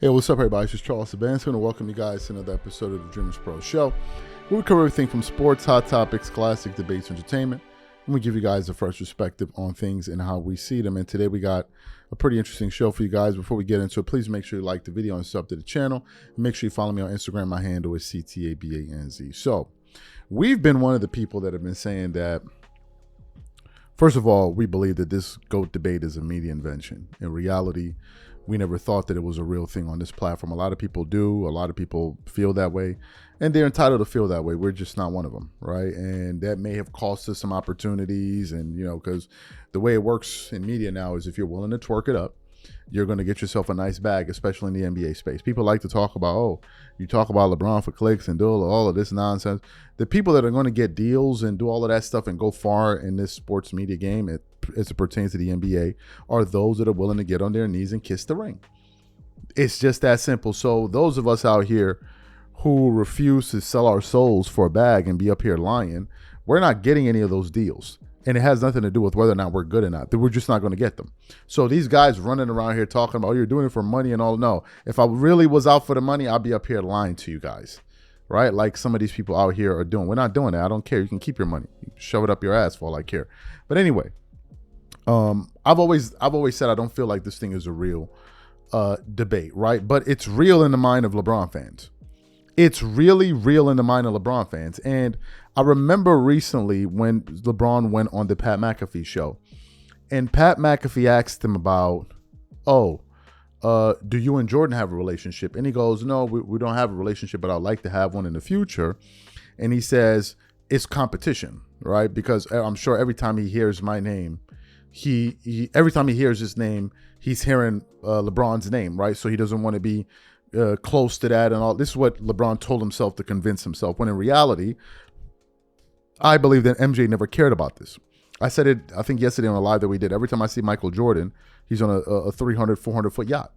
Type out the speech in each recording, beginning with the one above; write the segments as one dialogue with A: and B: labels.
A: Hey, what's up, everybody? It's just Charles Sabansko, and welcome you guys to another episode of the DREAMERSPRO show, where we cover everything from sports, hot topics, classic debates, entertainment, and we give you guys a fresh perspective on things and how we see them. And today we got a pretty interesting show for you guys. Before we get into it, please make sure you like the video and sub to the channel. And make sure you follow me on Instagram. My handle is CTABANZ. So we've been one of the people that have been saying that, first of all, we believe that this GOAT debate is a media invention. In reality, we never thought that it was a real thing on this platform. A lot of people do. A lot of people feel that way, and they're entitled to feel that way. We're just not one of them, right? And that may have cost us some opportunities. And, you know, because the way it works in media now is if you're willing to twerk it up, you're going to get yourself a nice bag, especially in the NBA space. People like to talk about, oh, you talk about LeBron for clicks and do all of this nonsense. The people that are going to get deals and do all of that stuff and go far in this sports media game as it pertains to the NBA are those that are willing to get on their knees and kiss the ring. It's just that simple. So those of us out here who refuse to sell our souls for a bag and be up here lying, we're not getting any of those deals. And it has nothing to do with whether or not we're good or not. We're just not going to get them. So these guys running around here talking about, oh, you're doing it for money and all. No, if I really was out for the money, I'd be up here lying to you guys, right? Like some of these people out here are doing. We're not doing that. I don't care. You can keep your money. Shove it up your ass for all I care. But anyway, I've always said I don't feel like this thing is a real debate, right? But it's real in the mind of LeBron fans. It's really real in the mind of LeBron fans. And I remember recently when LeBron went on the Pat McAfee show, and Pat McAfee asked him about, do you and Jordan have a relationship? And he goes, no, we don't have a relationship, but I'd like to have one in the future. And he says, it's competition, right? Because I'm sure every time he hears my name, every time he hears his name, he's hearing LeBron's name, right? So he doesn't want to be close to that and all. This is what LeBron told himself to convince himself, when in reality, I believe that MJ never cared about this. I said it, I think yesterday on a live that we did. Every time I see Michael Jordan, he's on a 300, 400 foot yacht.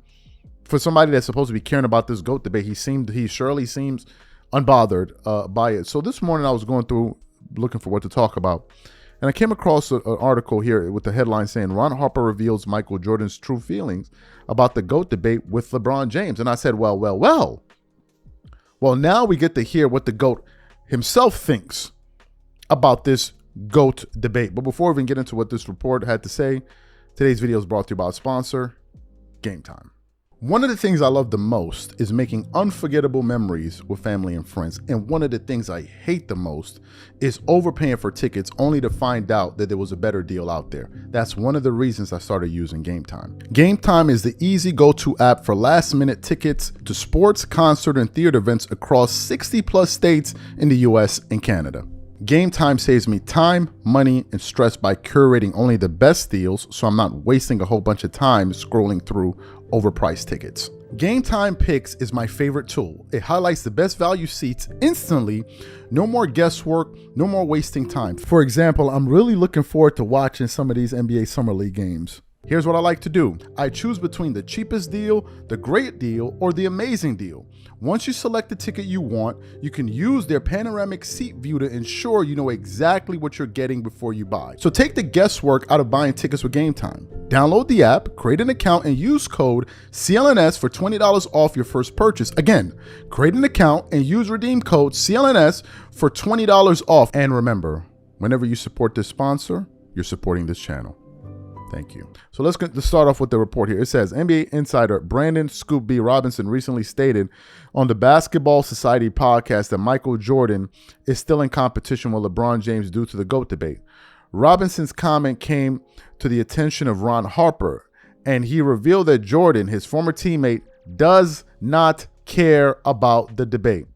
A: For somebody that's supposed to be caring about this GOAT debate, he surely seems unbothered by it. So this morning I was going through looking for what to talk about, and I came across an article here with the headline saying, Ron Harper reveals Michael Jordan's true feelings about the GOAT debate with LeBron James. And I said, well, now we get to hear what the GOAT himself thinks about this GOAT debate. But before we even get into what this report had to say, today's video is brought to you by our sponsor, Game Time. One of the things I love the most is making unforgettable memories with family and friends. And one of the things I hate the most is overpaying for tickets only to find out that there was a better deal out there. That's one of the reasons I started using Game Time. Game Time is the easy go-to app for last-minute tickets to sports, concert, and theater events across 60 plus states in the US and Canada. Game Time saves me time, money, and stress by curating only the best deals, so I'm not wasting a whole bunch of time scrolling through overpriced tickets. Game Time Picks is my favorite tool. It highlights the best value seats instantly. No more guesswork, no more wasting time. For example, I'm really looking forward to watching some of these NBA Summer League games. Here's what I like to do. I choose between the cheapest deal, the great deal, or the amazing deal. Once you select the ticket you want, you can use their panoramic seat view to ensure you know exactly what you're getting before you buy. So take the guesswork out of buying tickets with Game Time. Download the app, create an account, and use code CLNS for $20 off your first purchase. Again, create an account and use redeem code CLNS for $20 off. And remember, whenever you support this sponsor, you're supporting this channel. Thank you. So let's start off with the report here. It says NBA insider Brandon Scoop B. Robinson recently stated on the Basketball Society podcast that Michael Jordan is still in competition with LeBron James due to the GOAT debate. Robinson's comment came to the attention of Ron Harper, and he revealed that Jordan, his former teammate, does not care about the debate.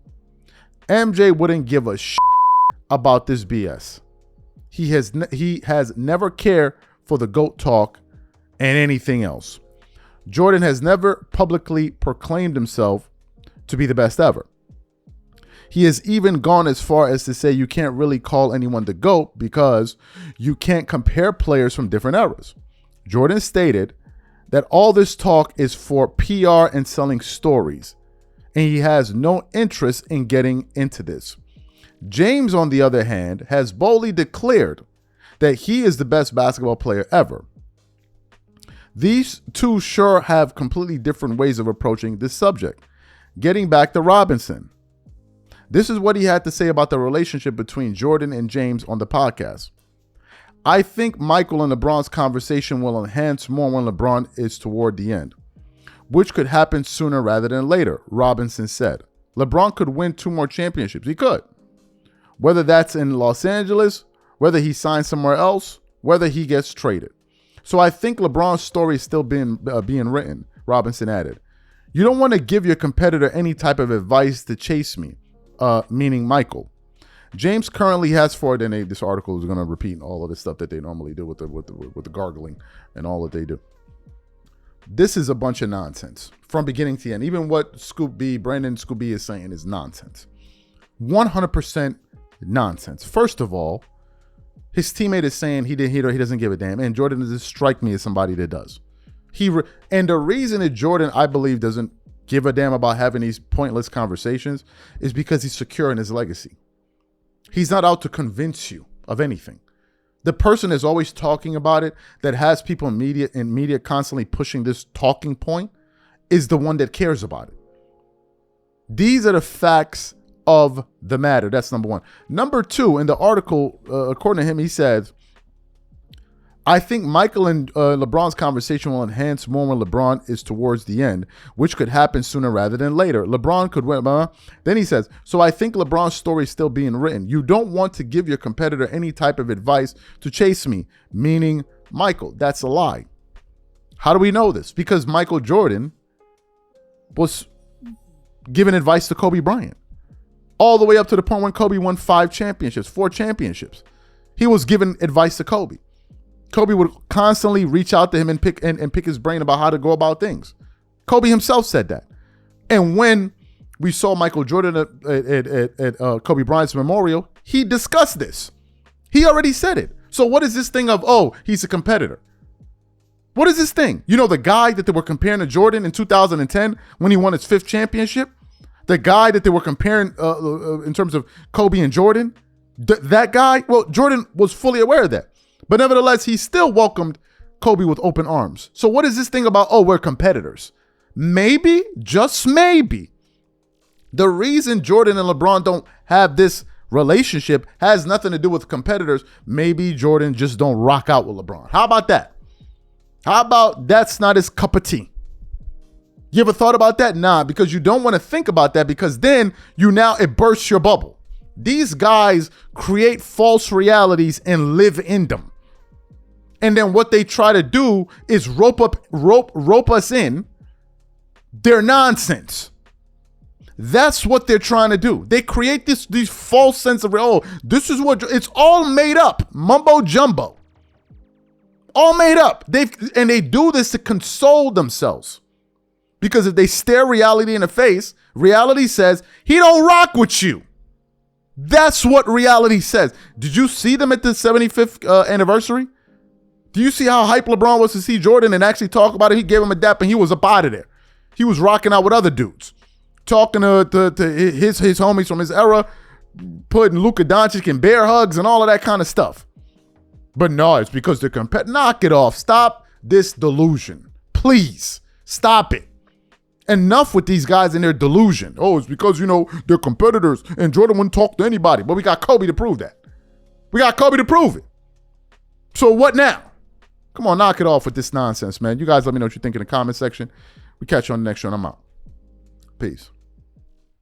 A: MJ wouldn't give a shit about this BS. He has never cared for the GOAT talk and anything else. Jordan has never publicly proclaimed himself to be the best ever. He has even gone as far as to say you can't really call anyone the GOAT because you can't compare players from different eras. Jordan stated that all this talk is for PR and selling stories, and he has no interest in getting into this. James, on the other hand, has boldly declared that he is the best basketball player ever. These two sure have completely different ways of approaching this subject. Getting back to Robinson. This is what he had to say about the relationship between Jordan and James on the podcast. I think Michael and LeBron's conversation will enhance more when LeBron is toward the end, which could happen sooner rather than later, Robinson said. LeBron could win 2 more championships. He could. Whether that's in Los Angeles, whether he signs somewhere else, whether he gets traded. So I think LeBron's story is still being written, Robinson added. You don't want to give your competitor any type of advice to chase me, meaning Michael. James currently has this article is going to repeat all of the stuff that they normally do with the gargling and all that they do. This is a bunch of nonsense from beginning to end. Even what Brandon Scoop B is saying is nonsense. 100% nonsense. First of all, his teammate is saying he doesn't give a damn, and Jordan doesn't strike me as somebody that does. And the reason that Jordan, I believe, doesn't give a damn about having these pointless conversations is because he's secure in his legacy. He's not out to convince you of anything. The person is always talking about it, that has people in media constantly pushing this talking point, is the one that cares about it. These are the facts of the matter. That's number one. Number two, in the article, according to him, he says, I think Michael and LeBron's conversation will enhance more when LeBron is towards the end, which could happen sooner rather than later. LeBron could win. Then he says, so I think LeBron's story is still being written. You don't want to give your competitor any type of advice to chase me, meaning Michael. That's a lie. How do we know this? Because Michael Jordan was giving advice to Kobe Bryant all the way up to the point when Kobe won 4 championships. He was giving advice to Kobe. Kobe would constantly reach out to him and pick his brain about how to go about things. Kobe himself said that. And when we saw Michael Jordan at Kobe Bryant's memorial, he discussed this. He already said it. So what is this thing of, oh, he's a competitor? What is this thing? You know, the guy that they were comparing to Jordan in 2010 when he won his 5th championship? The guy that they were comparing in terms of Kobe and Jordan? That guy? Well, Jordan was fully aware of that. But nevertheless, he still welcomed Kobe with open arms. So what is this thing about, oh, we're competitors? Maybe, just maybe, the reason Jordan and LeBron don't have this relationship has nothing to do with competitors. Maybe Jordan just don't rock out with LeBron. How about that? How about that's not his cup of tea? You ever thought about that? Nah, because you don't want to think about that, because then it bursts your bubble. These guys create false realities and live in them. And then what they try to do is rope us in their nonsense. That's what they're trying to do. They create these false sense of, oh, this is what it's all made up, mumbo jumbo, all made up. They do this to console themselves, because if they stare reality in the face, reality says he don't rock with you. That's what reality says. Did you see them at the 75th anniversary? Do you see how hype LeBron was to see Jordan and actually talk about it? He gave him a dap and he was up out of there. He was rocking out with other dudes, talking to his homies from his era, putting Luka Doncic in bear hugs and all of that kind of stuff. But no, it's because they're knock it off. Stop this delusion. Please stop it. Enough with these guys and their delusion. Oh, it's because, they're competitors and Jordan wouldn't talk to anybody. But we got Kobe to prove that. We got Kobe to prove it. So what now? Come on, knock it off with this nonsense, man. You guys let me know what you think in the comment section. We catch you on the next show and I'm out. Peace.